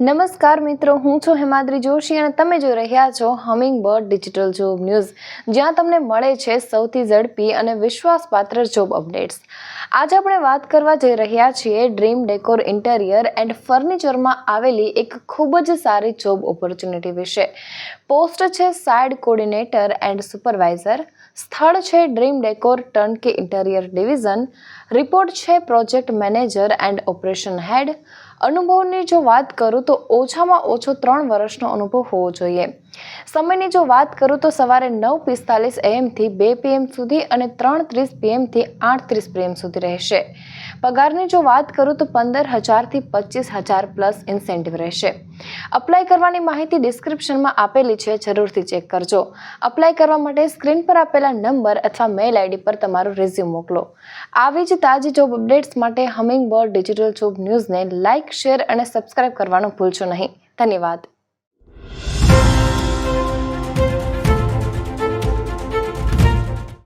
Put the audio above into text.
નમસ્કાર મિત્રો, હું છું હેમાદ્રી જોશી અને તમે જોઈ રહ્યા છો હમિંગબર્ડ ડિજિટલ જોબ ન્યૂઝ, જ્યાં તમને મળે છે સૌથી ઝડપી અને વિશ્વાસપાત્ર જોબ અપડેટ્સ. આજે આપણે વાત કરવા જઈ રહ્યા છીએ ડ્રીમ ડેકોર ઇન્ટિરિયર એન્ડ ફર્નિચરમાં આવેલી એક ખૂબ જ સારી જોબ ઓપોર્ચ્યુનિટી વિશે. પોસ્ટ છે સાઇડ કોર્ડિનેટર એન્ડ સુપરવાઇઝર. સ્થળ છે dream decor turnkey interior division. Report છે પ્રોજેક્ટ મેનેજર એન્ડ ઓપરેશન હેડ. અનુભવની જો વાત કરું તો ઓછામાં ઓછો 3 વર્ષનો અનુભવ હોવો જોઈએ. સમયની જો વાત કરું તો સવારે 9:45 AM થી 2 PM સુધી અને 3:30 PM થી 8:30 PM સુધી રહેશે. પગારની જો વાત કરું તો 15,000 થી 25,000 પ્લસ ઇન્સેન્ટિવ રહેશે. અપ્લાય કરવાની માહિતી ડિસ્ક્રિપ્શનમાં આપેલી છે, જરૂરથી ચેક કરજો. અપ્લાય કરવા માટે સ્ક્રીન પર આપેલા નંબર અથવા મેલ ID પર તમારું રિઝ્યુમ મોકલો. આવી જ તાજી જોબ અપડેટ્સ માટે હમિંગબર્ડ ડિજિટલ જોબ ન્યૂઝને લાઇક, શેર અને સબસ્ક્રાઇબ કરવાનું ભૂલશો નહીં. ધન્યવાદ.